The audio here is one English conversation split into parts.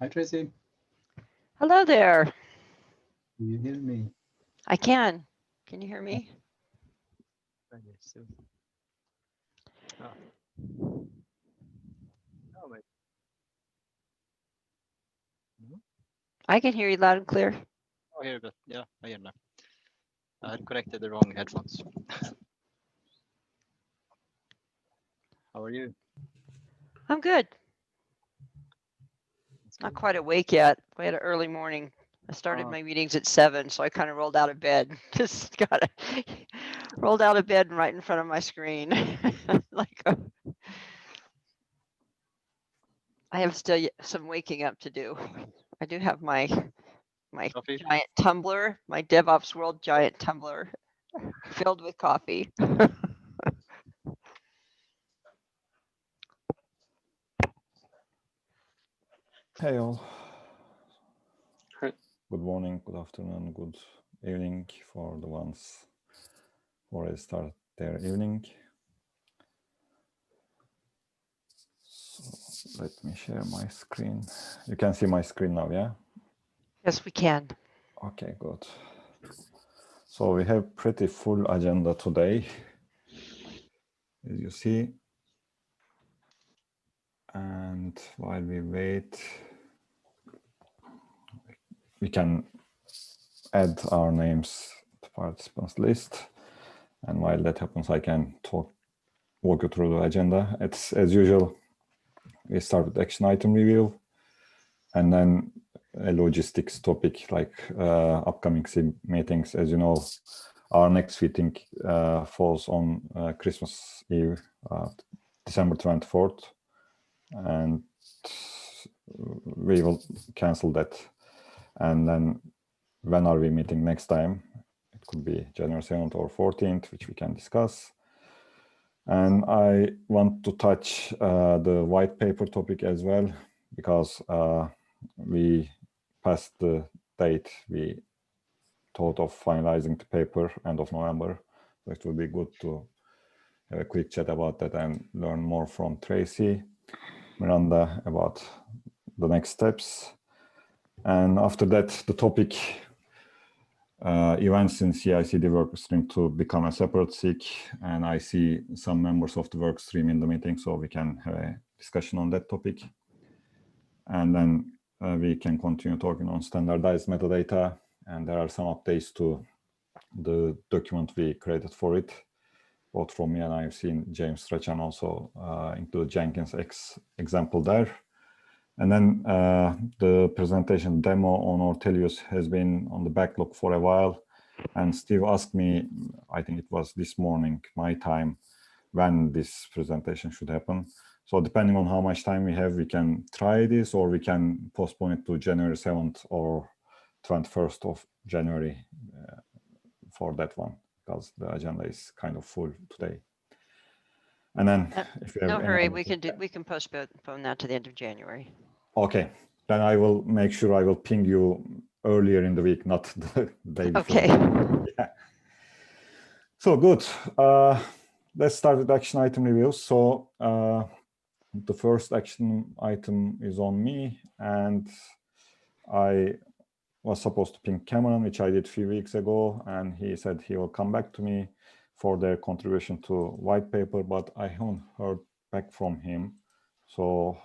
Hi, Tracy. Hello there. Do you hear me? I can. Can you hear me? Oh, wait. No? I can hear you loud and clear. Oh, here we go. Yeah, I hear now. I had connected the wrong headphones. How are you? I'm good. That's Not good. quite awake yet. We had an early morning. I started my meetings at 7, so I kind of rolled out of bed. Just got rolled out of bed right in front of my screen. Like I have still some waking up to do. I do have my Coffee? giant tumbler, my DevOps World giant tumbler filled with coffee. Hey all. Hi. Good morning, good afternoon, good evening for the ones who already start their evening. So let me share my screen. You can see my screen now, yeah? Yes, we can. Okay, good. So we have pretty full agenda today, as you see. And while we wait, we can add our names to participants list. And while that happens, I can walk you through the agenda. It's as usual, we start with action item review and then a logistics topic like upcoming SIG meetings. As you know, our next meeting falls on Christmas Eve, December 24th, and we will cancel that. And then when are we meeting next time? It could be January 7th or 14th, which we can discuss. And I want to touch the white paper topic as well, because we passed the date we thought of finalizing the paper end of November. So it would be good to have a quick chat about that and learn more from Tracy, Miranda about the next steps. And after that, the topic events in CI/CD Workstream to become a separate SIG, and I see some members of the Workstream in the meeting, so we can have a discussion on that topic. And then we can continue talking on standardized metadata, and there are some updates to the document we created for it, both from me and I've seen James Strachan also include Jenkins example there. And then the presentation demo on Ortelius has been on the backlog for a while. And Steve asked me, I think it was this morning, my time, when this presentation should happen. So depending on how much time we have, we can try this, or we can postpone it to January 7th or 21st of January for that one, because the agenda is kind of full today. And then if you have no hurry, we can postpone that to the end of January. Okay, then I will make sure I will ping you earlier in the week, not the day before. Okay. Yeah. So good. Let's start with action item reviews. So the first action item is on me, and I was supposed to ping Cameron, which I did a few weeks ago, and he said he will come back to me for their contribution to white paper, but I haven't heard back from him. So,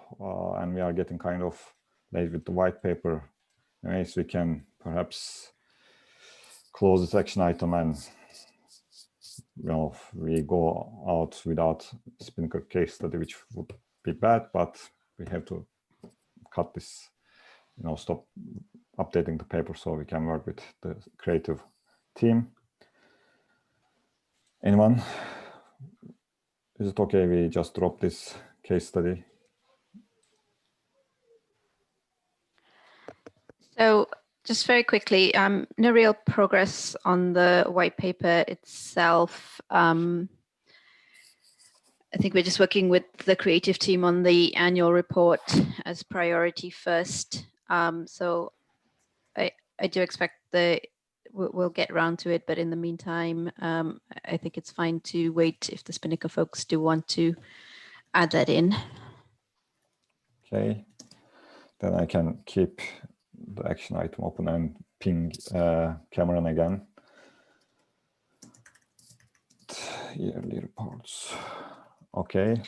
and we are getting kind of late with the white paper. Anyways, we can perhaps close this action item and, we go out without Spinnaker case study, which would be bad, but we have to cut this, stop updating the paper so we can work with the creative team. Anyone? Is it okay we just drop this case study? So just very quickly, no real progress on the white paper itself. I think we're just working with the creative team on the annual report as priority first. So I do expect we'll get around to it, but in the meantime, I think it's fine to wait if the Spinnaker folks do want to add that in. Okay. Then I can keep the action item open and ping Cameron again. Yearly reports. Okay.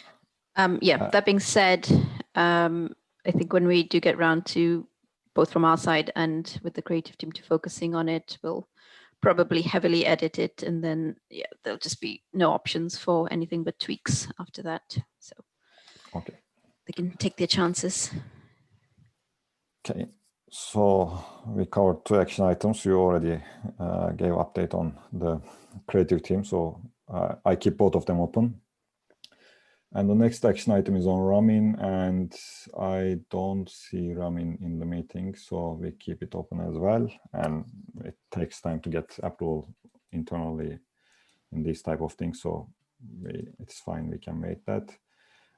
Yeah, that being said, I think when we do get round to both from our side and with the creative team to focusing on it, we'll probably heavily edit it, and then yeah, there'll just be no options for anything but tweaks after that. So Okay. they can take their chances. Okay. So we covered 2 action items. You already gave update on the creative team, so I keep both of them open. And the next action item is on Ramin, and I don't see Ramin in the meeting, so we keep it open as well. And it takes time to get approval internally in these type of things, so it's fine, we can make that.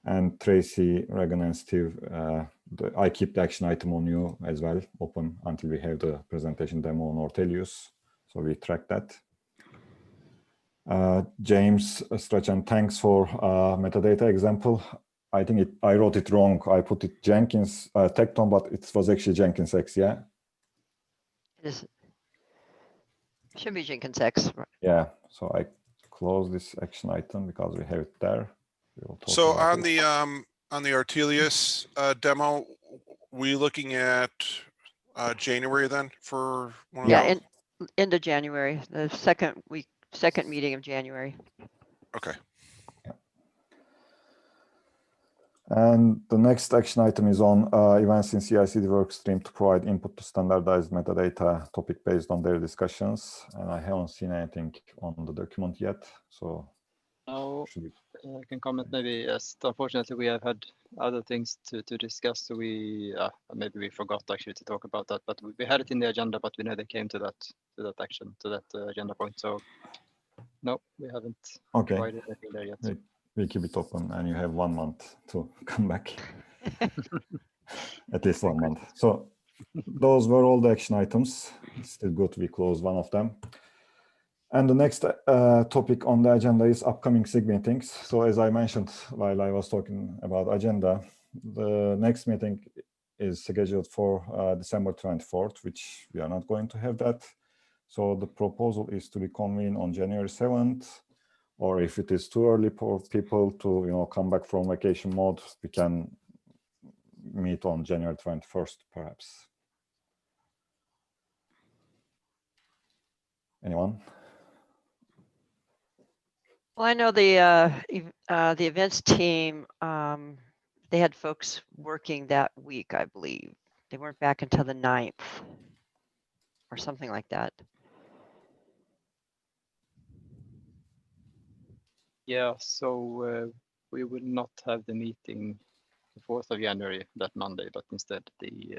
And Tracy, Regan, and Steve, I keep the action item on you as well, open until we have the presentation demo on Ortelius, so we track that. James Strachan, thanks for metadata example. I think I wrote it wrong. I put it Jenkins Tecton, but it was actually Jenkins X, yeah? It should be Jenkins X. Yeah, so I close this action item because we have it there. So on the Ortelius demo, we looking at January then for one of Yeah, those? end of January, the second meeting of January. Okay. And the next action item is on events in CI/CD workstream to provide input to standardized metadata topic based on their discussions. And I haven't seen anything on the document yet, so. No, I can comment maybe. Yes, unfortunately, we have had other things to discuss. So maybe we forgot actually to talk about that, but we had it in the agenda, but we never came to that agenda point. So no, we haven't provided anything there yet. We keep it open, and you have 1 month to come back. At least 1 month. So those were all the action items. It's still good we close one of them. And the next topic on the agenda is upcoming SIG meetings. So as I mentioned while I was talking about agenda, the next meeting is scheduled for December 24th, which we are not going to have that. So the proposal is to reconvene on January 7th, or if it is too early for people to come back from vacation mode, we can meet on January 21st, perhaps. Anyone? Well, I know the events team, they had folks working that week, I believe. They weren't back until the 9th or something like that. Yeah, so we will not have the meeting the 4th of January, that Monday, but instead the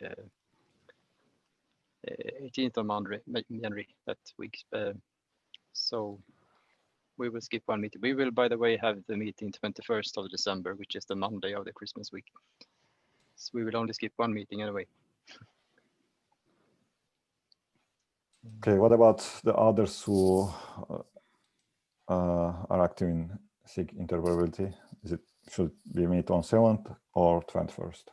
18th of January, that week. So we will skip one meeting. We will, by the way, have the meeting 21st of December, which is the Monday of the Christmas week. So we will only skip one meeting anyway. Okay, what about the others who are active in SIG Interoperability? Should we meet on 7th or 21st?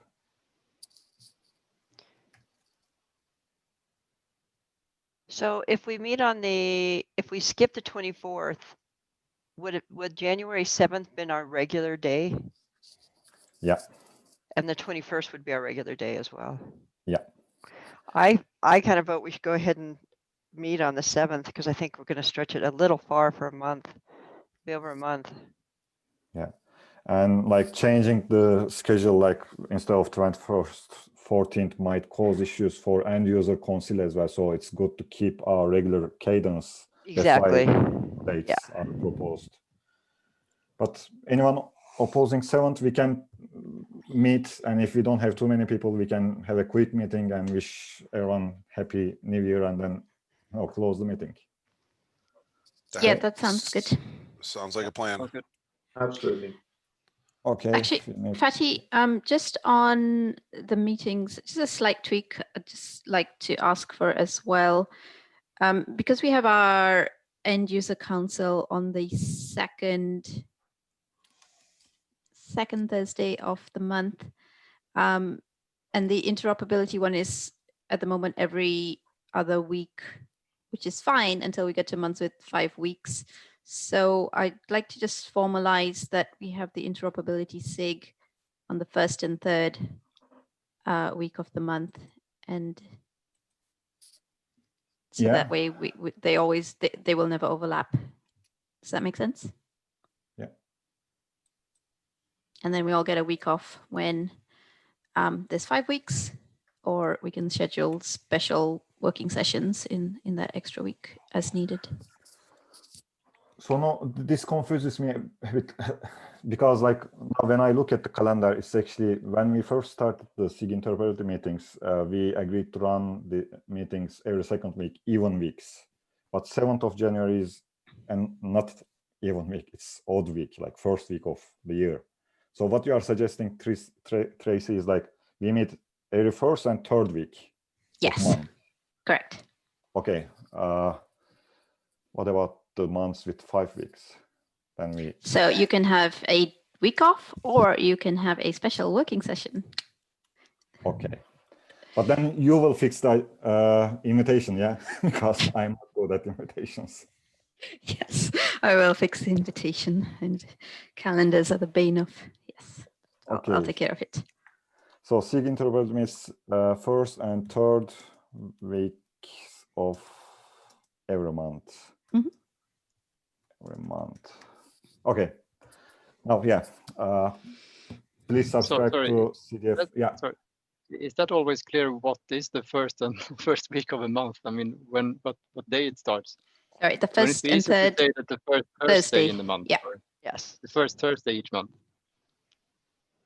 So if we meet if we skip the 24th, would January 7th been our regular day? Yeah. And the 21st would be our regular day as well. Yeah. I kind of vote we should go ahead and meet on the 7th, because I think we're going to stretch it a little far for a month, be over a month. Yeah. And like changing the schedule, like instead of 21st, 14th might cause issues for end user council as well. So it's good to keep our regular cadence. Exactly. That's why dates are proposed. But anyone opposing 7th, we can meet, and if we don't have too many people, we can have a quick meeting and wish everyone happy New Year, and then close the meeting. Yeah, that sounds good. Sounds like a plan. Sounds good. Absolutely. Okay. Actually, Fatty, just on the meetings, just a slight tweak I'd just like to ask for as well. Because we have our end user council on the second Thursday of the month, And the interoperability one is at the moment every other week, which is fine until we get to months with 5 weeks. So I'd like to just formalize that we have the interoperability SIG on the 1st and 3rd week of the month. And so Yeah. that way they will never overlap. Does that make sense? Yeah. And then we all get a week off when there's 5 weeks, or we can schedule special working sessions in that extra week as needed. So no, this confuses me a bit because like now when I look at the calendar, it's actually when we first started the SIG Interoperability meetings, we agreed to run the meetings every second week, even weeks. But 7th of January is and not even week, it's odd week, like first week of the year. So what you are suggesting, Tracy, is like we meet every first and third week. Yes, correct. Okay. What about the months with 5 weeks? Then we. So you can have a week off, or you can have a special working session. Okay. But then you will fix the invitation, yeah? Because I'm not good at invitations. Yes, I will fix the invitation, and calendars are the bane of, yes. Okay. I'll take care of it. So SIG Interoperability means first and third weeks of every month. Mhm. Every month. Okay. Now, yeah. Please subscribe sorry, to CDF. Yeah. Sorry. Is that always clear what is the first and first week of a month? I mean, what day it starts? All right, the Wouldn't it first be and easier third to say that the first Thursday. Thursday in the month? Yeah. Or Yes. the first Thursday each month.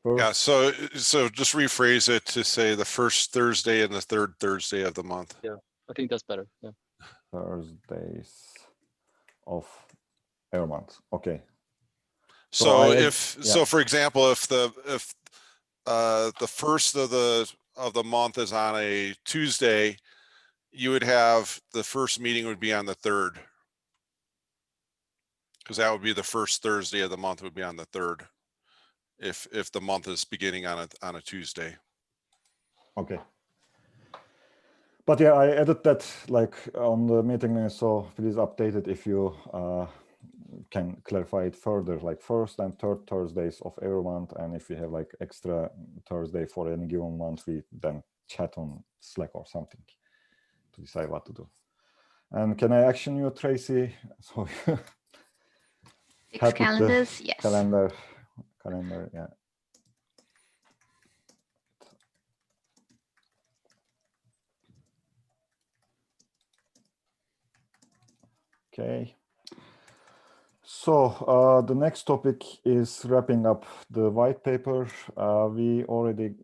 Yeah, so just rephrase it to say the first Thursday and the third Thursday of the month. Yeah, I think that's better. Yeah. Thursdays of every month. Okay. So yeah. so for example, if the first of the month is on a Tuesday, you would have the first meeting would be on the 3rd, because that would be the first Thursday of the month would be on the 3rd, if the month is beginning on a Tuesday. Okay. But yeah, I added that like on the meeting minutes, so please update it if you can clarify it further, like first and third Thursdays of every month, and if you have like extra Thursday for any given month, we then chat on Slack or something to decide what to do. And can I action you, Tracy? So Fix calendars, yes. Calendar, yeah. Okay. So the next topic is wrapping up the white paper. We already,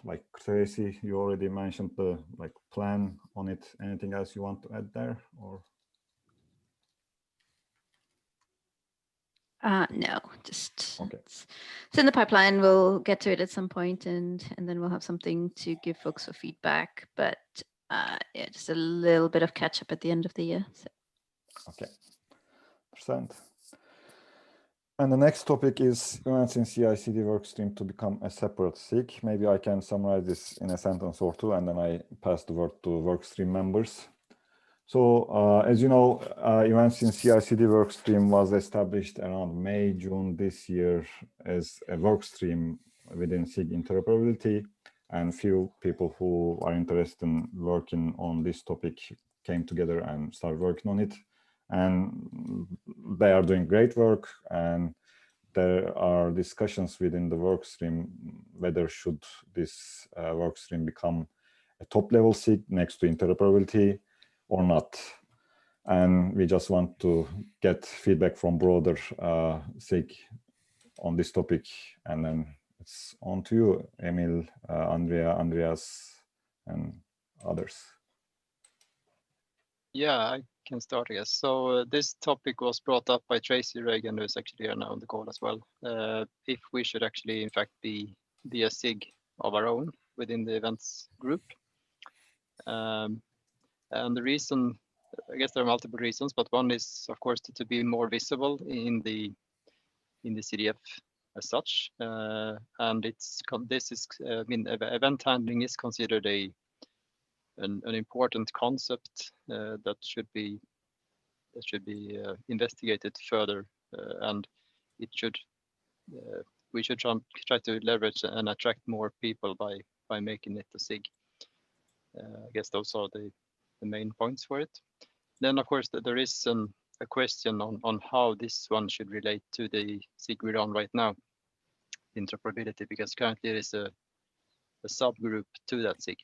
like Tracy, you already mentioned the plan on it. Anything else you want to add there, or? No, just Okay. it's in the pipeline. We'll get to it at some point, and then we'll have something to give folks for feedback. But yeah, just a little bit of catch up at the end of the year. So. Okay. And the next topic is events in CI/CD workstream to become a separate SIG. Maybe I can summarize this in a sentence or two, and then I pass the word to workstream members. So as you know, events in CI/CD workstream was established around May, June this year as a workstream within SIG Interoperability, and few people who are interested in working on this topic came together and started working on it. And they are doing great work, and there are discussions within the workstream whether should this workstream become a top-level SIG next to interoperability or not. And we just want to get feedback from broader SIG on this topic. And then it's on to you, Emil, Andreas, and others. Yeah, I can start, I guess. So this topic was brought up by Tracy Reagan, who is actually here now on the call as well. If we should actually, in fact, be a SIG of our own within the events group. And the reason, I guess there are multiple reasons, but one is, of course, to be more visible in the CDF as such, and this is I mean event handling is considered an important concept that should be investigated further, and it should we should try to leverage and attract more people by making it a SIG. I guess those are the main points for it. Then of course there is a question on how this one should relate to the SIG we're on right now, interoperability, because currently there is a subgroup to that SIG.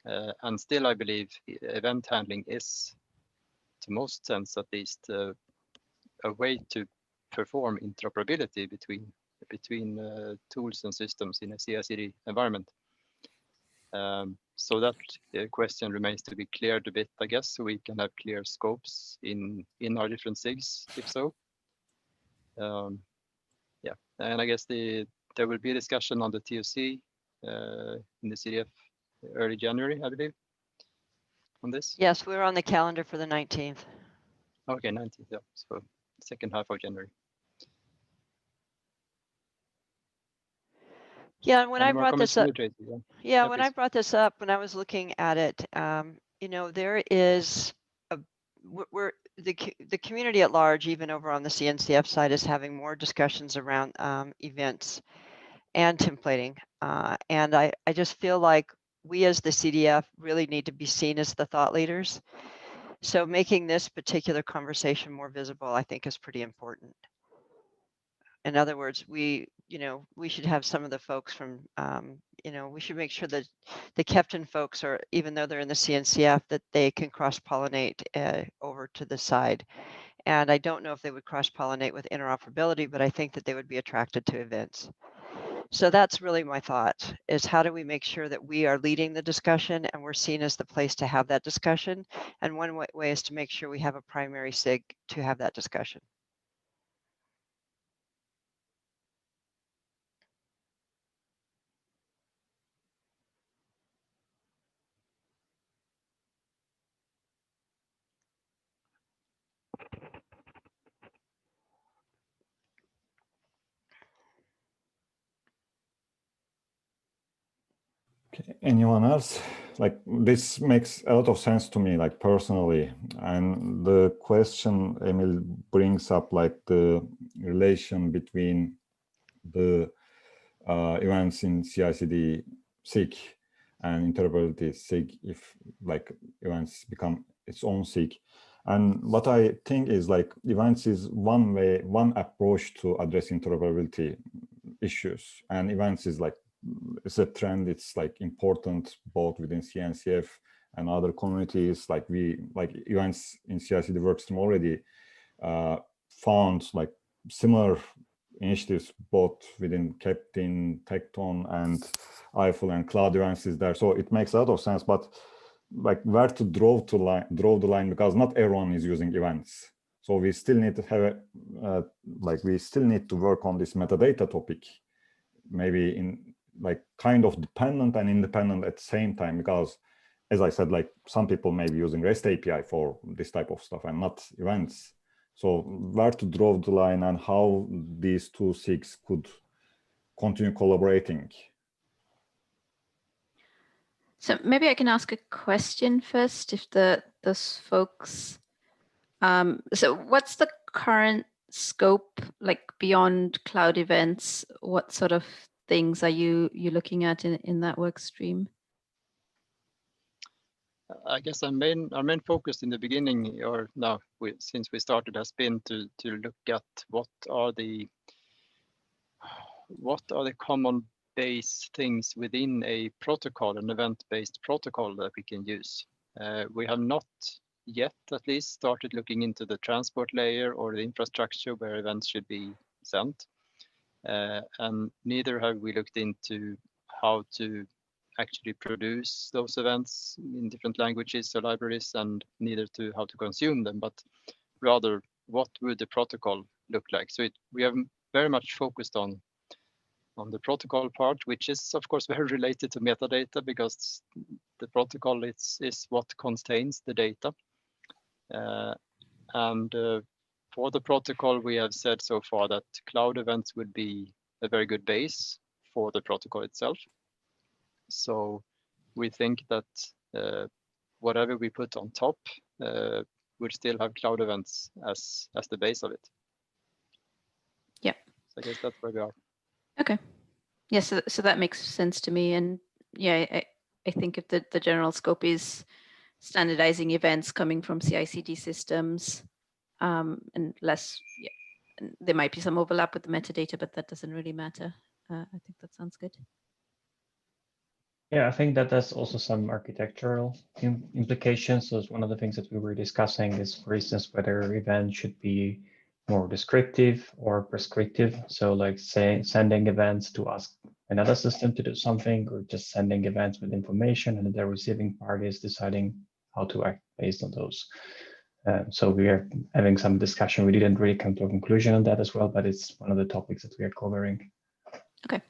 And still I believe event handling is, to most sense at least, a way to perform interoperability between tools and systems in a CI/CD environment. So that question remains to be cleared a bit, I guess, so we can have clear scopes in our different SIGs, if so. Yeah, and I guess there will be a discussion on the TOC in the CDF early January, I believe, on this. Yes, we're on the calendar for the 19th. Okay, 19th, yeah, so second half of January. Yeah, and when I brought this up, Yeah, when please. I brought this up, when I was looking at it, you know, there is the community at large, even over on the CNCF side, is having more discussions around events and templating, and I just feel like we as the CDF really need to be seen as the thought leaders. So making this particular conversation more visible, I think, is pretty important. In other words, we should have some of the folks from, we should make sure that the Kefton folks are, even though they're in the CNCF, that they can cross-pollinate over to the side. And I don't know if they would cross-pollinate with interoperability, but I think that they would be attracted to events. So that's really my thought, is how do we make sure that we are leading the discussion and we're seen as the place to have that discussion? And one way is to make sure we have a primary SIG to have that discussion. Okay. Anyone else? Like, this makes a lot of sense to me, like personally. And the question Emil brings up, like the relation between the events in CI/CD SIG and interoperability SIG, if like events become its own SIG. And what I think is like events is one approach to address interoperability issues, and events is like, it's a trend. It's like important both within CNCF and other communities. Like events in CI/CD Workstream already found like similar initiatives both within Kefton, Tekton, and Eiffel and Cloud events is there. So it makes a lot of sense, but like where to draw the line, because not everyone is using events. So we still need to have we still need to work on this metadata topic, maybe in like kind of dependent and independent at the same time, because as I said, like some people may be using REST API for this type of stuff and not events. So where to draw the line and how these two SIGs could continue collaborating. So maybe I can ask a question first, if those folks. So what's the current scope, like beyond cloud events? What sort of things are you looking at in that work stream? I guess our main focus in the beginning, or now since we started, has been to look at what are the common base things within a protocol, an event-based protocol that we can use. We have not yet, at least, started looking into the transport layer or the infrastructure where events should be sent, and neither have we looked into how to actually produce those events in different languages or libraries, and neither to how to consume them, but rather what would the protocol look like. So we have very much focused on the protocol part, which is of course very related to metadata, because the protocol is what contains the data. And for the protocol, we have said so far that cloud events would be a very good base for the protocol itself. So we think that whatever we put on top would still have cloud events as the base of it. Yeah. So I guess that's where we are. Okay. Yes, so that makes sense to me. And yeah, I think if the general scope is standardizing events coming from CI/CD systems, and less, and there might be some overlap with the metadata, but that doesn't really matter. I think that sounds good. Yeah, I think that there's also some architectural implications. So one of the things that we were discussing is, for instance, whether events should be more descriptive or prescriptive. So like say sending events to ask another system to do something, or just sending events with information and the receiving party is deciding how to act based on those. So we are having some discussion. We didn't really come to a conclusion on that as well, but it's one of the topics that we are covering. Okay.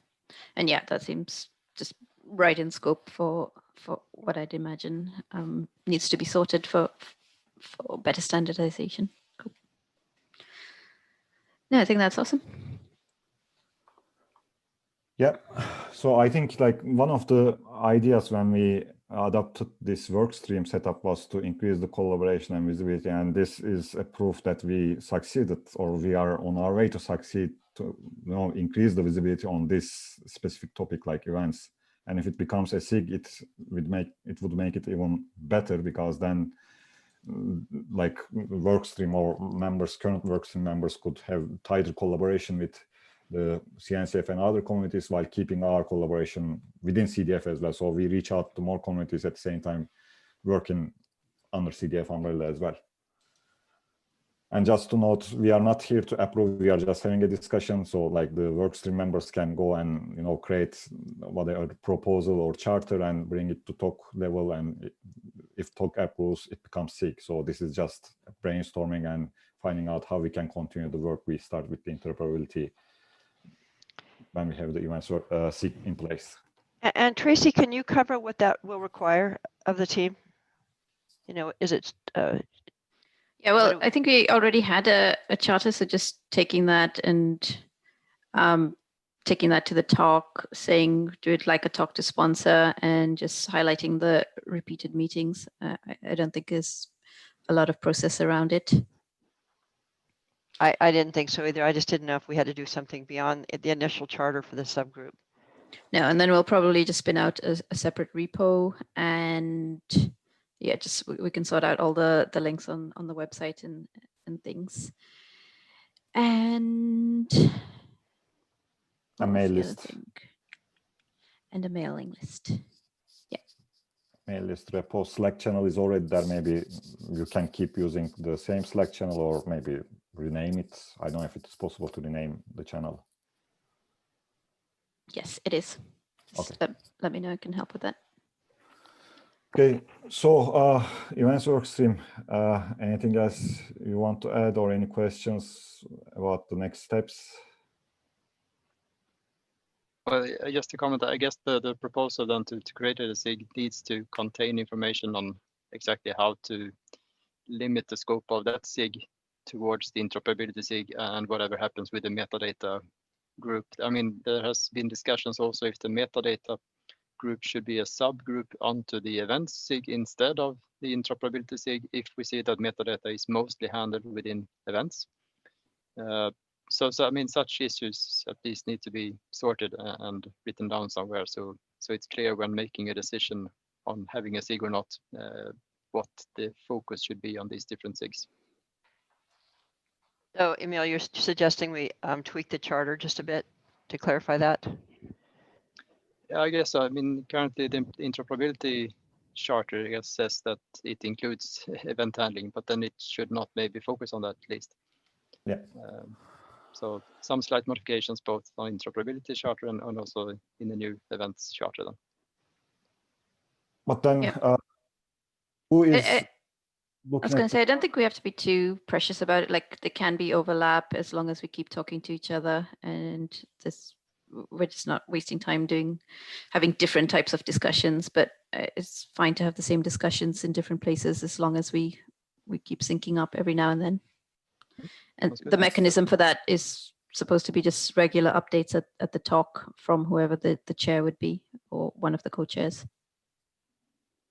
And yeah, that seems just right in scope for what I'd imagine needs to be sorted for better standardization. Cool. No, I think that's awesome. Yeah, so I think like one of the ideas when we adopted this workstream setup was to increase the collaboration and visibility, and this is a proof that we succeeded, or we are on our way to succeed to increase the visibility on this specific topic like events. And if it becomes a SIG, it would make it even better, because then like workstream or members, current workstream members could have tighter collaboration with the CNCF and other communities while keeping our collaboration within CDF as well. So we reach out to more communities at the same time, working under CDF umbrella as well. And just to note, we are not here to approve, we are just having a discussion. So like the workstream members can go and create whatever proposal or charter and bring it to TOC level. And if TOC approves, it becomes SIG. So this is just brainstorming and finding out how we can continue the work we start with the interoperability when we have the events SIG in place. And Tracy, can you cover what that will require of the team? Is it? Yeah, well, I think we already had a charter, so just taking that and taking that to the talk, saying do it like a talk to sponsor, and just highlighting the repeated meetings. I don't think there's a lot of process around it. I didn't think so either. I just didn't know if we had to do something beyond the initial charter for the subgroup. No, and then we'll probably just spin out a separate repo, and yeah, just we can sort out all the links on the website and things. And a mail list. And a mailing list. Yeah. Mail list repo. Slack channel is already there. Maybe you can keep using the same Slack channel, or maybe rename it. I don't know if it's possible to rename the channel. Yes, it is. Okay. Let me know. I can help with that. Okay, so events workstream, anything else you want to add, or any questions about the next steps? Well, just to comment, I guess the proposal then to create a SIG needs to contain information on exactly how to limit the scope of that SIG towards the interoperability SIG and whatever happens with the metadata group. I mean, there has been discussions also if the metadata group should be a subgroup onto the events SIG instead of the interoperability SIG if we see that metadata is mostly handled within events. So I mean, such issues at least need to be sorted and written down somewhere, so it's clear when making a decision on having a SIG or not, what the focus should be on these different SIGs. So Emil, you're suggesting we tweak the charter just a bit to clarify that? Yeah, I guess, I mean, currently the interoperability charter, I guess, says that it includes event handling, but then it should not maybe focus on that at least. Yeah. So some slight modifications both on interoperability charter and also in the new events charter then. But then Yeah. who is I was going to say, I don't think we have to be too precious about it. Like, there can be overlap as long as we keep talking to each other, and we're just not wasting time having different types of discussions. But it's fine to have the same discussions in different places as long as we keep syncing up every now and then. And the mechanism for that is supposed to be just regular updates at the talk from whoever the chair would be, or one of the co-chairs.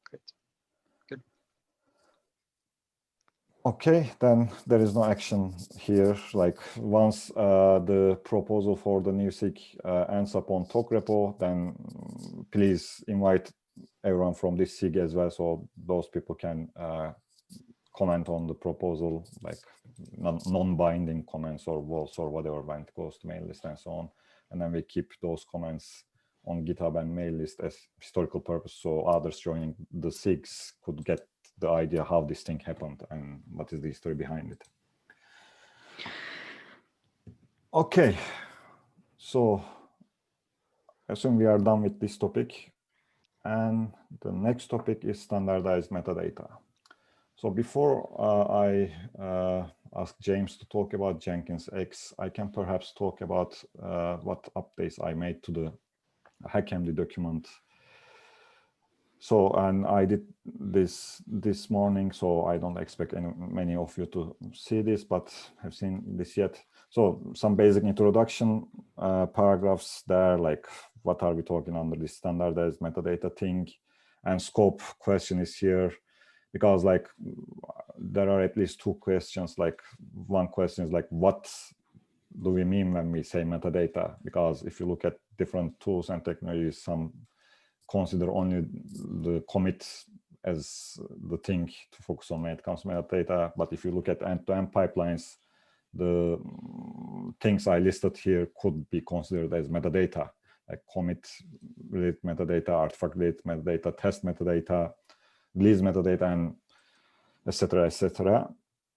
Great. Good. Okay, then there is no action here. Like once the proposal for the new SIG ends up on talk repo, then please invite everyone from this SIG as well, so those people can comment on the proposal, like non-binding comments or votes or whatever when it goes to mail list and so on. And then we keep those comments on GitHub and mail list as historical purpose, so others joining the SIGs could get the idea how this thing happened and what is the history behind it. Okay, so I assume we are done with this topic. And the next topic is standardized metadata. So before I ask James to talk about Jenkins X, I can perhaps talk about what updates I made to the HackMD document. So, and I did this morning, so I don't expect many of you to see this, but have seen this yet. So some basic introduction paragraphs there, like what are we talking under this standardized metadata thing, and scope question is here, because like there are at least two questions. Like one question is like, what do we mean when we say metadata? Because if you look at different tools and technologies, some consider only the commit as the thing to focus on when it comes to metadata. But if you look at end-to-end pipelines, the things I listed here could be considered as metadata, like commit-related metadata, artifact-related metadata, test metadata, release metadata, and etc., etc.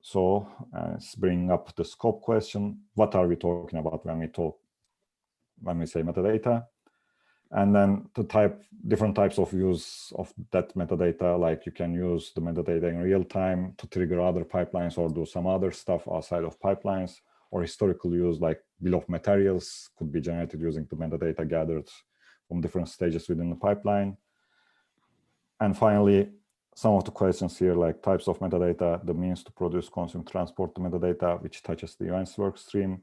So let's bring up the scope question. What are we talking about when we say metadata? And then the different types of use of that metadata, like you can use the metadata in real time to trigger other pipelines or do some other stuff outside of pipelines, or historical use like bill of materials could be generated using the metadata gathered from different stages within the pipeline. And finally, some of the questions here, like types of metadata, the means to produce, consume, transport the metadata, which touches the events workstream,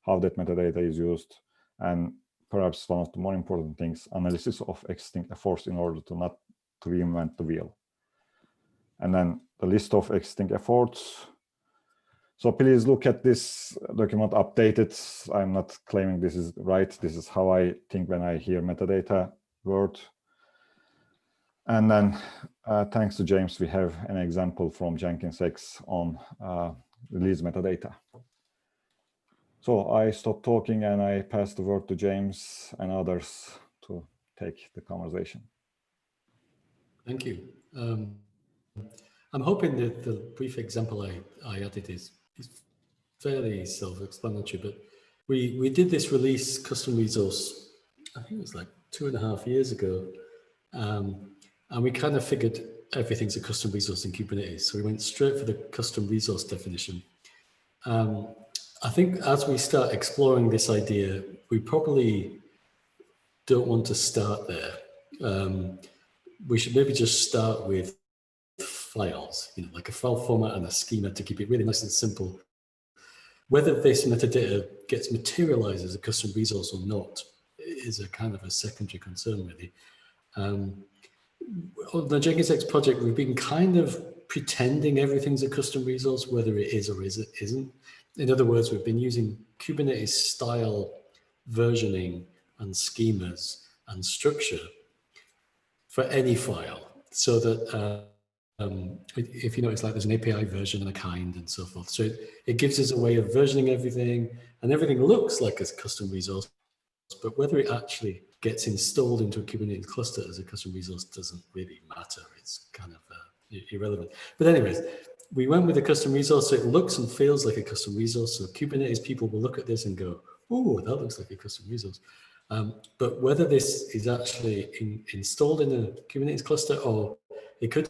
how that metadata is used, and perhaps one of the more important things, analysis of existing efforts in order to not to reinvent the wheel. And then the list of existing efforts. So please look at this document updated. I'm not claiming this is right. This is how I think when I hear metadata word. And then thanks to James, we have an example from Jenkins X on release metadata. So I stopped talking and I pass the word to James and others to take the conversation. Thank you. I'm hoping that the brief example I added is fairly self-explanatory, but we did this release custom resource, I think it was like 2.5 years ago. And we kind of figured everything's a custom resource in Kubernetes. So we went straight for the custom resource definition. I think as we start exploring this idea, we probably don't want to start there. We should maybe just start with files, like a file format and a schema to keep it really nice and simple. Whether this metadata gets materialized as a custom resource or not is a kind of a secondary concern, really. On the Jenkins X project, we've been kind of pretending everything's a custom resource, whether it is or isn't. In other words, we've been using Kubernetes style versioning and schemas and structure for any file, so that if you notice, like there's an API version and a kind and so forth. So it gives us a way of versioning everything, and everything looks like a custom resource, but whether it actually gets installed into a Kubernetes cluster as a custom resource doesn't really matter. It's kind of irrelevant. But anyways, we went with a custom resource, so it looks and feels like a custom resource. So Kubernetes people will look at this and go, "Oh, that looks like a custom resource." But whether this is actually installed in a Kubernetes cluster, or it could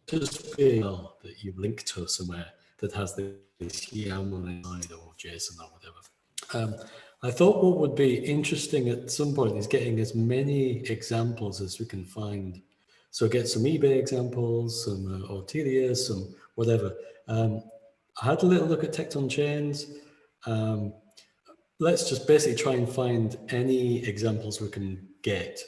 just be that you link to somewhere that has this YAML inside or JSON or whatever. I thought what would be interesting at some point is getting as many examples as we can find. So get some eBay examples, some Ortelia, some whatever. I had a little look at Tecton Chains. let's just basically try and find any examples we can get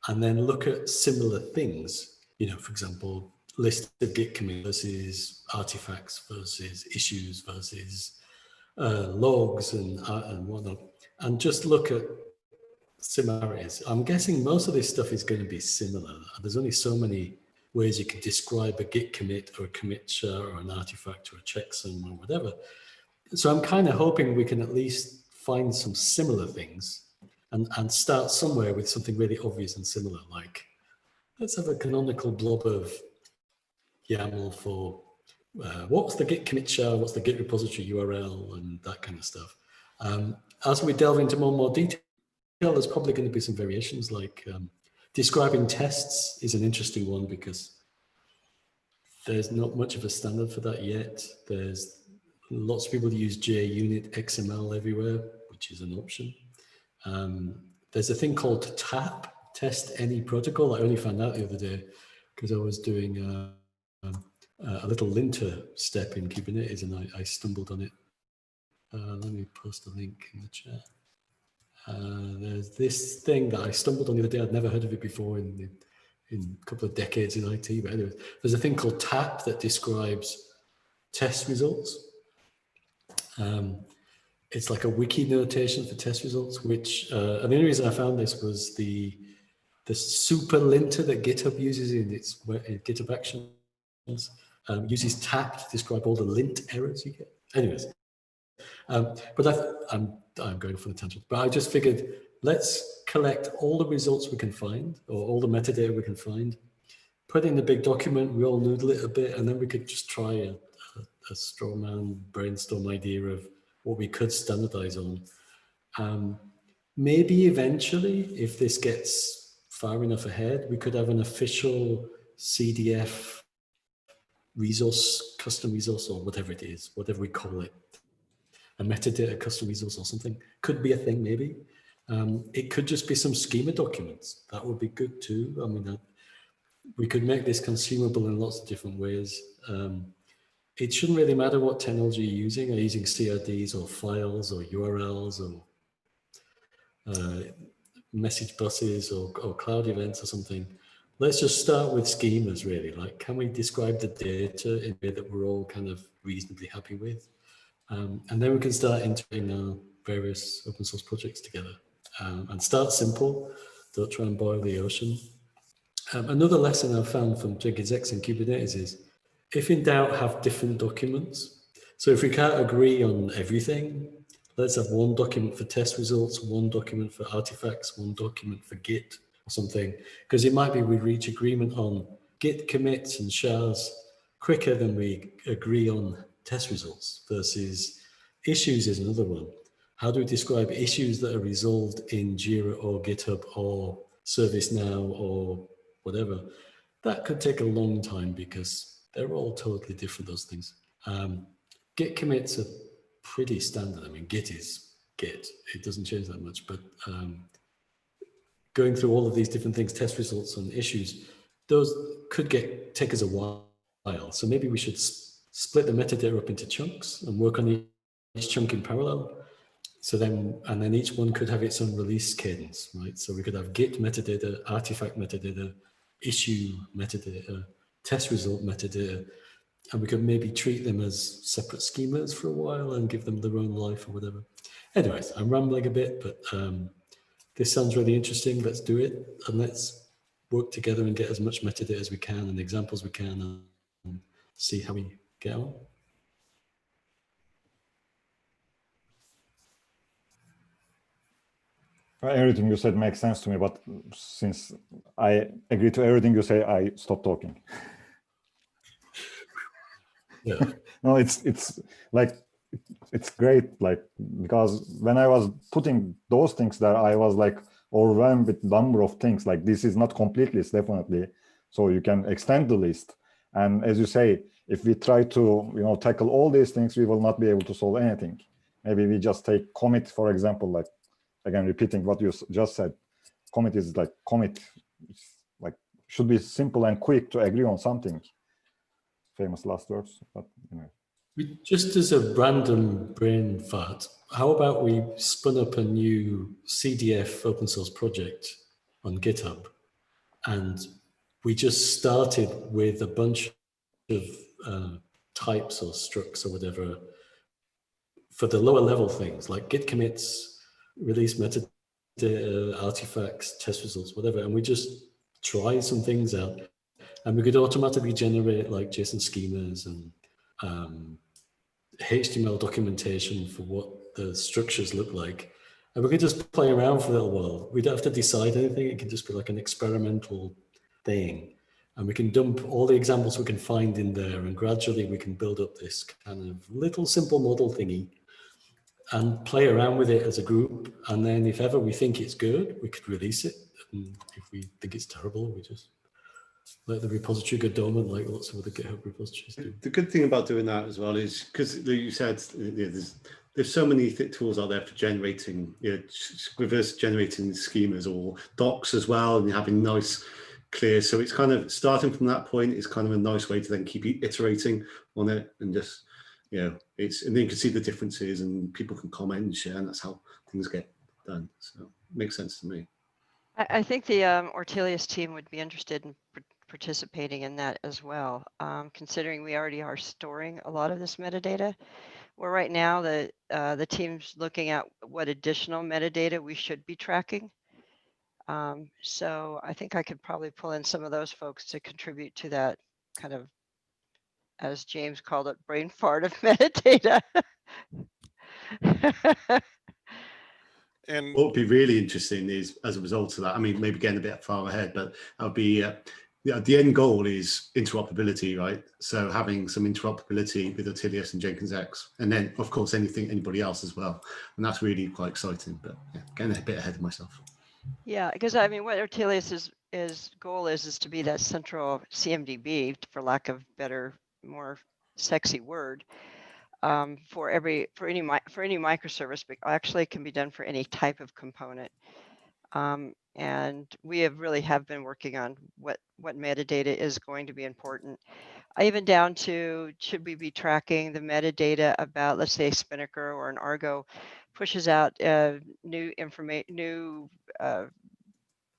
and then look at similar things. You know, for example, list of Git commits versus artifacts versus issues versus logs and whatnot, and just look at similarities. I'm guessing most of this stuff is going to be similar. There's only so many ways you can describe a Git commit or a commit share or an artifact or a checksum or whatever. So I'm kind of hoping we can at least find some similar things and start somewhere with something really obvious and similar, like let's have a canonical blob of YAML for what's the Git commit share, what's the Git repository URL, and that kind of stuff. As we delve into more and more detail, there's probably going to be some variations, like describing tests is an interesting one because there's not much of a standard for that yet. There's lots of people use JUnit XML everywhere, which is an option. There's a thing called TAP, Test Any Protocol. I only found out the other day because I was doing a little linter step in Kubernetes and I stumbled on it. Let me post a link in the chat. There's this thing that I stumbled on the other day. I'd never heard of it before in a couple of decades in IT. But anyway, there's a thing called TAP that describes test results. It's like a wiki notation for test results, which, and the only reason I found this was the super linter that GitHub uses in its GitHub Actions uses TAP to describe all the lint errors you get. Anyways, but I'm going off on a tangent, but I just figured let's collect all the results we can find or all the metadata we can find, put it in a big document, we all noodle it a bit, and then we could just try a straw man brainstorm idea of what we could standardize on. Maybe eventually, if this gets far enough ahead, we could have an official CDF resource, custom resource, or whatever it is, whatever we call it. A metadata custom resource or something could be a thing, maybe. It could just be some schema documents. That would be good too. I mean, we could make this consumable in lots of different ways. It shouldn't really matter what technology you're using. Are you using CRDs or files or URLs or message buses or cloud events or something? Let's just start with schemas, really. Like, can we describe the data in a way that we're all kind of reasonably happy with? And then we can start integrating our various open source projects together and start simple. Don't try and boil the ocean. Another lesson I've found from Jenkins X and Kubernetes is, if in doubt, have different documents. So if we can't agree on everything, let's have one document for test results, one document for artifacts, one document for Git or something, because it might be we reach agreement on Git commits and shares quicker than we agree on test results versus issues is another one. How do we describe issues that are resolved in Jira or GitHub or ServiceNow or whatever? That could take a long time because they're all totally different, those things. Git commits are pretty standard. I mean, Git is Git. It doesn't change that much, but going through all of these different things, test results and issues, those could take us a while. So maybe we should split the metadata up into chunks and work on each chunk in parallel. So then, and then each one could have its own release cadence, right? So we could have Git metadata, artifact metadata, issue metadata, test result metadata, and we could maybe treat them as separate schemas for a while and give them their own life or whatever. Anyways, I'm rambling a bit, but this sounds really interesting. Let's do it, and let's work together and get as much metadata as we can and examples we can and see how we get on. Everything you said makes sense to me, but since I agree to everything you say, I stop talking. Yeah. No, it's like, it's great, like, because when I was putting those things there, I was like overwhelmed with number of things. Like, this is not complete list, definitely. So you can extend the list. And as you say, if we try to, tackle all these things, we will not be able to solve anything. Maybe we just take commit, for example, like, again, repeating what you just said. Commit is like should be simple and quick to agree on something. Famous last words, but Just as a random brain fart, how about we spun up a new CDF open source project on GitHub, and we just started with a bunch of types or structs or whatever for the lower level things like git commits, release metadata, artifacts, test results, whatever, and we just try some things out, and we could automatically generate like JSON schemas and HTML documentation for what the structures look like. And we could just play around for a little while. We don't have to decide anything. It can just be like an experimental thing. And we can dump all the examples we can find in there, and gradually we can build up this kind of little simple model thingy and play around with it as a group. And then if ever we think it's good, we could release it. And if we think it's terrible, we just let the repository go dormant, like lots of other GitHub repositories do. The good thing about doing that as well is, because you said there's so many tools out there for generating, reverse generating schemas or docs as well, and having nice, clear. So it's kind of starting from that point is kind of a nice way to then keep iterating on it, and just, and then you can see the differences, and people can comment and share, and that's how things get done. So it makes sense to me. I think the Ortelius team would be interested in participating in that as well, considering we already are storing a lot of this metadata. Where right now the team's looking at what additional metadata we should be tracking. So I think I could probably pull in some of those folks to contribute to that kind of, as James called it, brain fart of metadata. And what would be really interesting is, as a result of that, I mean, maybe getting a bit far ahead, but that would be, the end goal is interoperability, right? So having some interoperability with Ortelius and Jenkins X, and then of course anybody else as well. And that's really quite exciting, but yeah, getting a bit ahead of myself. Yeah, because I mean, what Ortelius goal is to be that central CMDB, for lack of better, more sexy word, for any microservice, but actually it can be done for any type of component. And we have been working on what metadata is going to be important. Even down to, should we be tracking the metadata about, let's say, Spinnaker or an Argo pushes out new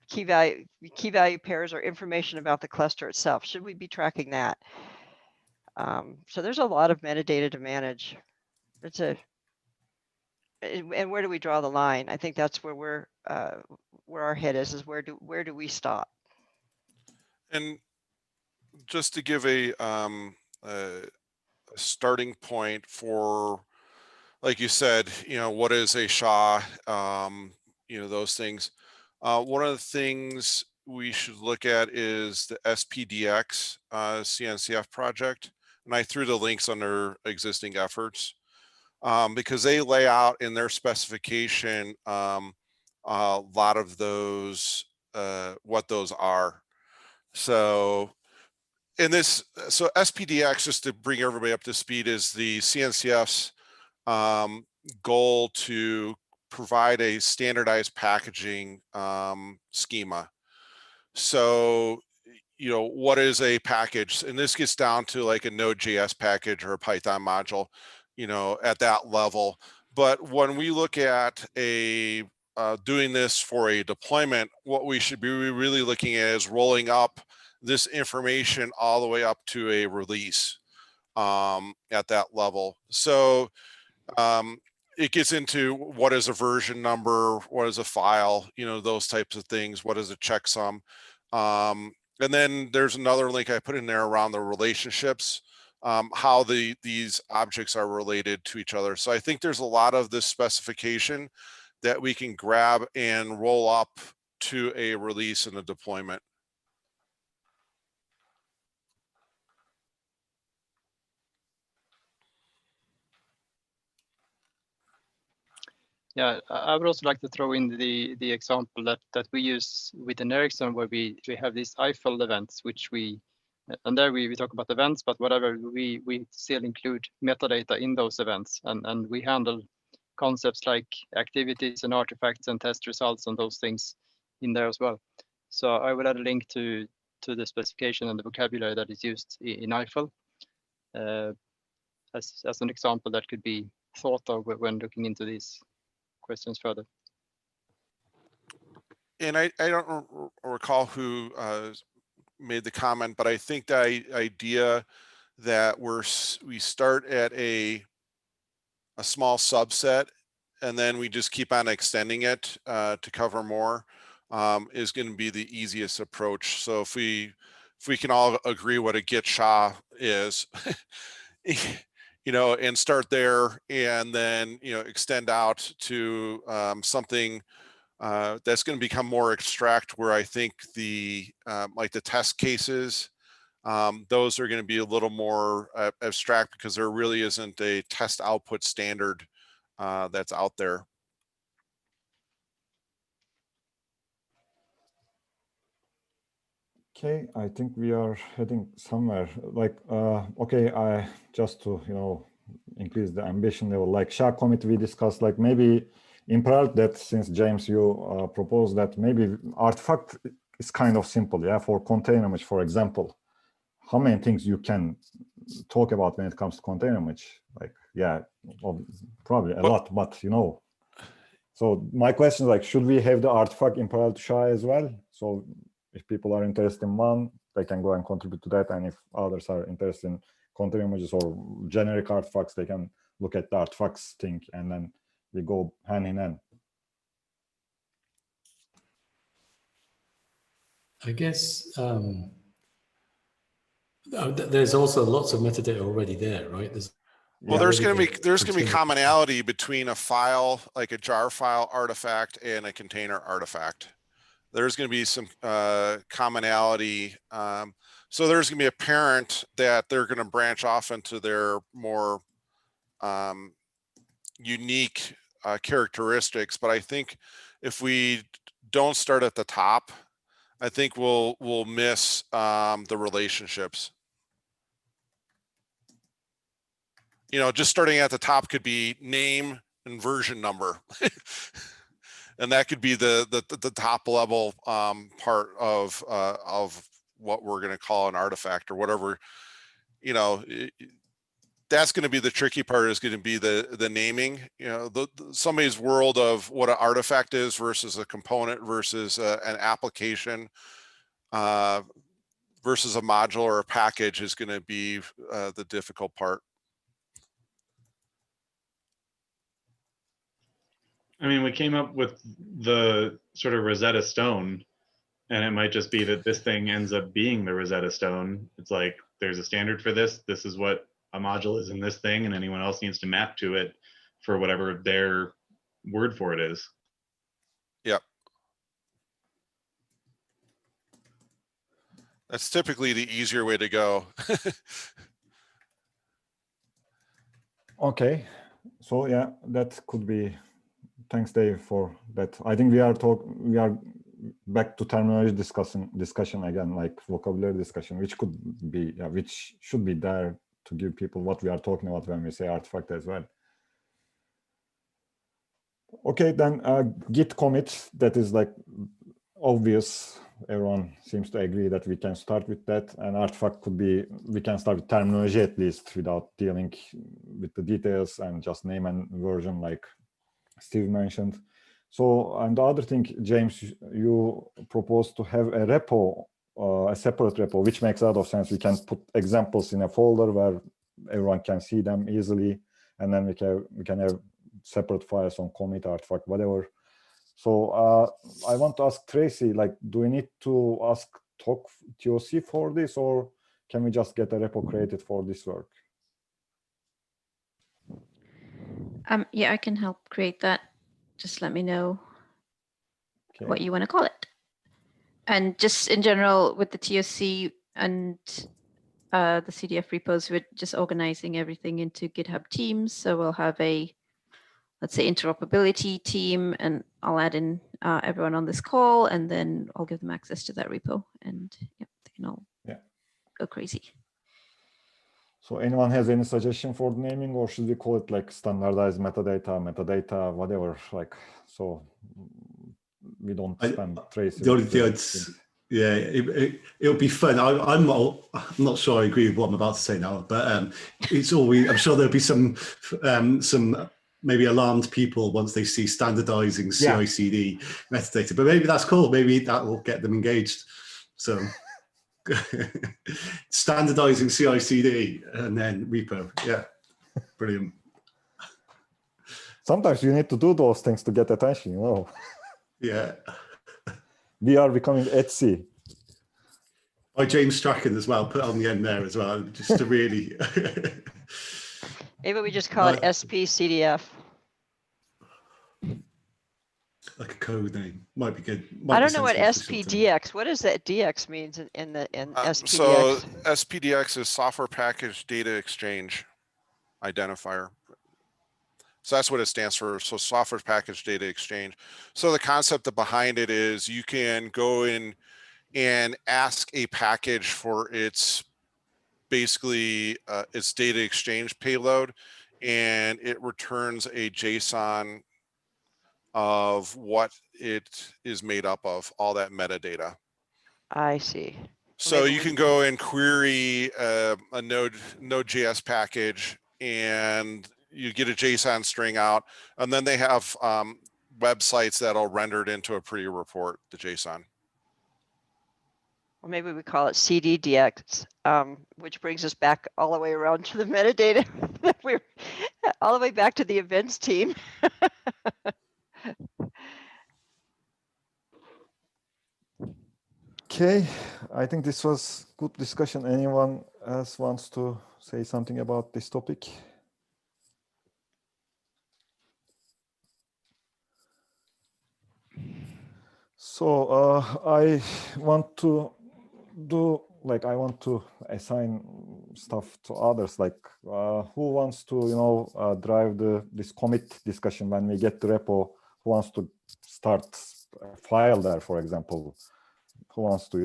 key value pairs or information about the cluster itself. Should we be tracking that? So there's a lot of metadata to manage. And where do we draw the line? I think that's where where our head is where do we stop? And just to give a starting point for, like you said, what is a SHA, those things. One of the things we should look at is the SPDX CNCF project. And I threw the links under existing efforts because they lay out in their specification a lot of those, what those are. So so SPDX, just to bring everybody up to speed, is the CNCF's goal to provide a standardized packaging schema. So, what is a package? And this gets down to like a Node.js package or a Python module, at that level. But when we look at doing this for a deployment, what we should be really looking at is rolling up this information all the way up to a release at that level. So it gets into what is a version number, what is a file, those types of things, what is a checksum. And then there's another link I put in there around the relationships, how these objects are related to each other. So I think there's a lot of this specification that we can grab and roll up to a release and a deployment. Yeah, I would also like to throw in the example that we use within Ericsson, where we have these Eiffel events, which and there we talk about events, but whatever, we still include metadata in those events, and we handle concepts like activities and artifacts and test results and those things in there as well. So I would add a link to the specification and the vocabulary that is used in Eiffel as an example that could be thought of when looking into these questions further? And I don't recall who made the comment, but I think the idea that we start at a small subset and then we just keep on extending it to cover more is going to be the easiest approach. So if we can all agree what a Git SHA is, and start there, and then extend out to something that's going to become more abstract, where I think the like the test cases, those are going to be a little more abstract, because there really isn't a test output standard that's out there. Okay, I think we are heading somewhere. Like, okay, I just to increase the ambition level, like SHA commit we discussed, like maybe in parallel that, since James you proposed that maybe artifact is kind of simple, yeah, for container image, for example. How many things you can talk about when it comes to container image? Like, yeah, well, probably a lot, but So my question is, like, should we have the artifact in parallel to SHA as well? So if people are interested in one, they can go and contribute to that. And if others are interested in container images or generic artifacts, they can look at the artifacts thing, and then we go hand in hand. I guess there's also lots of metadata already there, right? Well, there's going to be commonality between a file, like a jar file artifact, and a container artifact. There's going to be some commonality. So there's going to be apparent that they're going to branch off into their more unique characteristics. But I think if we don't start at the top, I think we'll miss the relationships. Just starting at the top could be name and version number. And that could be the top level part of what we're going to call an artifact or whatever. That's going to be the tricky part, is going to be the naming. Somebody's world of what an artifact is versus a component versus an application versus a module or a package is going to be the difficult part. I mean, we came up with the sort of Rosetta Stone, and it might just be that this thing ends up being the Rosetta Stone. It's like, there's a standard for this. This is what a module is in this thing, and anyone else needs to map to it for whatever their word for it is. Yep. That's typically the easier way to go. Okay, so yeah, that could be. Thanks, Dave, for that. I think we are back to terminology discussion again, like vocabulary discussion, which should be there to give people what we are talking about when we say artifact as well. Okay, then Git commit, that is like obvious. Everyone seems to agree that we can start with that, and artifact could be, we can start with terminology at least without dealing with the details, and just name and version like Steve mentioned. So, and the other thing, James, you proposed to have a repo, a separate repo, which makes a lot of sense. We can put examples in a folder where everyone can see them easily, and then we can have separate files on commit, artifact, whatever. So I want to ask Tracy, like, do we need to ask TOC for this, or can we just get a repo created for this work? Yeah, I can help create that. Just let me know what you want to call it. And just in general, with the TOC and the CDF repos, we're just organizing everything into GitHub teams. So we'll have a, let's say, interoperability team, and I'll add in everyone on this call, and then I'll give them access to that repo, and yeah, they can all go crazy. So anyone has any suggestion for the naming, or should we call it like standardized metadata, whatever, like, so we don't spend Tracy. The only thing Yeah, it'll be fun. I'm not sure I agree with what I'm about to say now, but it's always. I'm sure there'll be some maybe alarmed people once they see standardizing CI/CD metadata. But maybe that's cool. Maybe that will get them engaged. So standardizing CI/CD and then repo. Yeah, brilliant. Sometimes you need to do those things to get attention, you know. Yeah. We are becoming Etsy. By James Strachan as well, put on the end there as well, just to really. Maybe we just call it SP CDF. Like a code name might be good. I don't know what SPDX. What does that DX means in SPDX? So SPDX is Software Package Data Exchange Identifier. So that's what it stands for. So Software Package Data Exchange. So the concept behind it is you can go in and ask a package for its basically its data exchange payload, and it returns a JSON of what it is made up of, all that metadata. I see. So you can go and query a Node.js package, and you get a JSON string out, and then they have websites that'll render it into a pretty report, the JSON. Or maybe we call it CDDX, which brings us back all the way around to the metadata. We're all the way back to the events team. Okay, I think this was good discussion. Anyone else wants to say something about this topic? So I want to assign stuff to others. Like who wants to, drive this commit discussion when we get the repo? Who wants to start a file there, for example? Who wants to,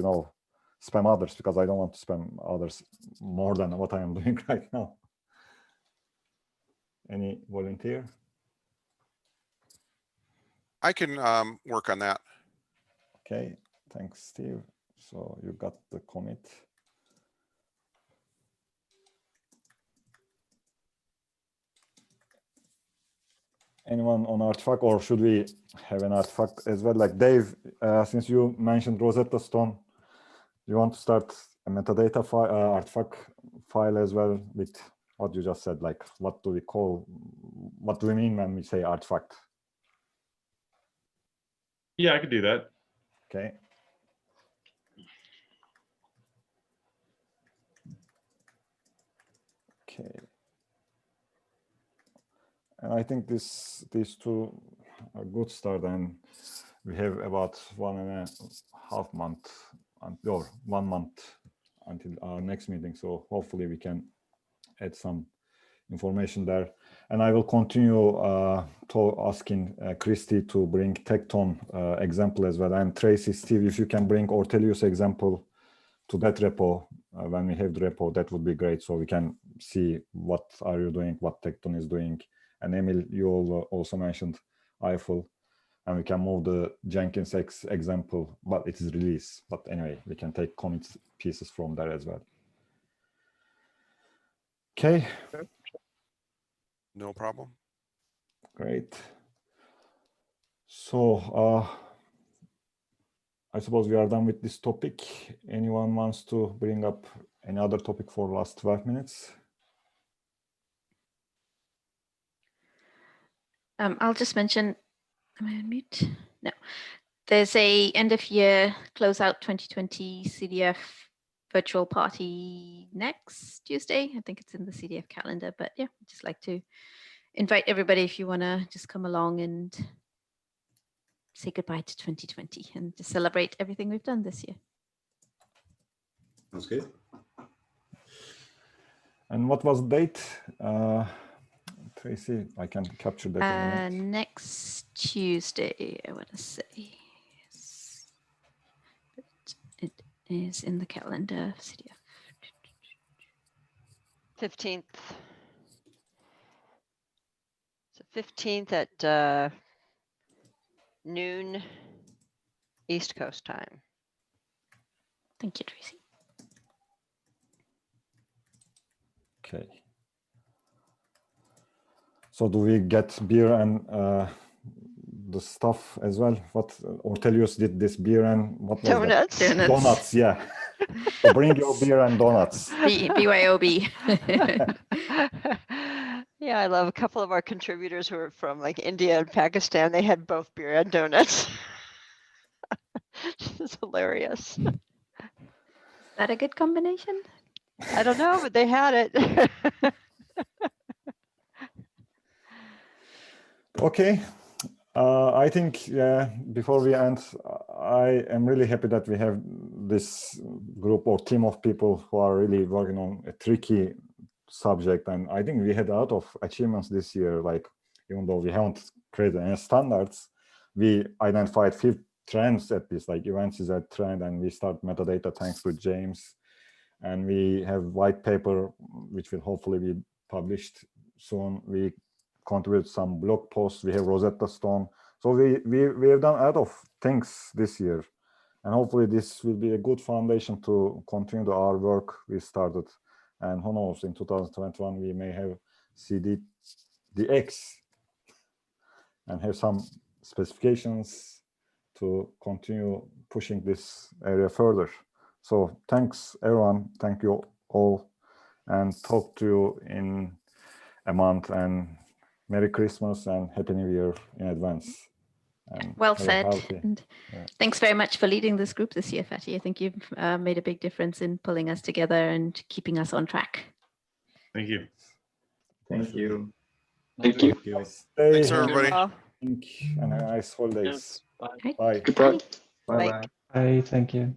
spam others? Because I don't want to spam others more than what I am doing right now. Any volunteer? I can work on that. Okay, thanks, Steve. So you got the commit. Anyone on artifact, or should we have an artifact as well? Like Dave, since you mentioned Rosetta Stone, you want to start a metadata file, artifact file as well with what you just said? Like, what do we mean when we say artifact? Yeah, I could do that. Okay. Okay. And I think these two are a good start, and we have about 1.5 months or 1 month until our next meeting. So hopefully we can add some information there. And I will continue asking Christy to bring Tecton example as well. And Tracy, Steve, if you can bring Ortelius example to that repo when we have the repo, that would be great. So we can see what are you doing, what Tecton is doing. And Emil, you also mentioned Eiffel, and we can move the Jenkins example, but it is release. But anyway, we can take commit pieces from there as well. Okay. No problem. Great. So I suppose we are done with this topic. Anyone wants to bring up any other topic for the last 12 minutes? I'll just mention, am I on mute? No. There's a end of year closeout 2020 CDF virtual party next Tuesday. I think it's in the CDF calendar, but yeah, I'd just like to invite everybody if you want to just come along and say goodbye to 2020 and to celebrate everything we've done this year. Sounds good. And what was the date? Tracy, I can capture that in a minute. Next Tuesday, I want to say. Yes. But it is in the calendar. CDF. 15th. So 15th at noon East Coast time. Thank you, Tracy. Okay. So do we get beer and the stuff as well? What Ortelius did this beer and what was Donuts. that? Donuts, yeah. So bring your beer and donuts. BYOB. Yeah, I love a couple of our contributors who are from like India and Pakistan. They had both beer and donuts. It's hilarious. Is that a good combination? I don't know, but they had it. Okay. I think before we end, I am really happy that we have this group or team of people who are really working on a tricky subject. And I think we had a lot of achievements this year. Like, even though we haven't created any standards, we identified 5 trends at least, like events is a trend, and we start metadata thanks to James. And we have white paper, which will hopefully be published soon. We contribute some blog posts. We have Rosetta Stone. So we have done a lot of things this year. And hopefully this will be a good foundation to continue our work we started. And who knows, in 2021, we may have CDDX and have some specifications to continue pushing this area further. So thanks, everyone. Thank you all. And talk to you in a month. And Merry Christmas and Happy New Year in advance. And well said. And yeah. Thanks very much for leading this group this year, Fatih. I think you've made a big difference in pulling us together and keeping us on track. Thank you. Thank you. Thank you. Thanks, everybody. And a nice holidays. Yes. Bye. Right. Bye. Bye. Bye-bye. Bye, thank you.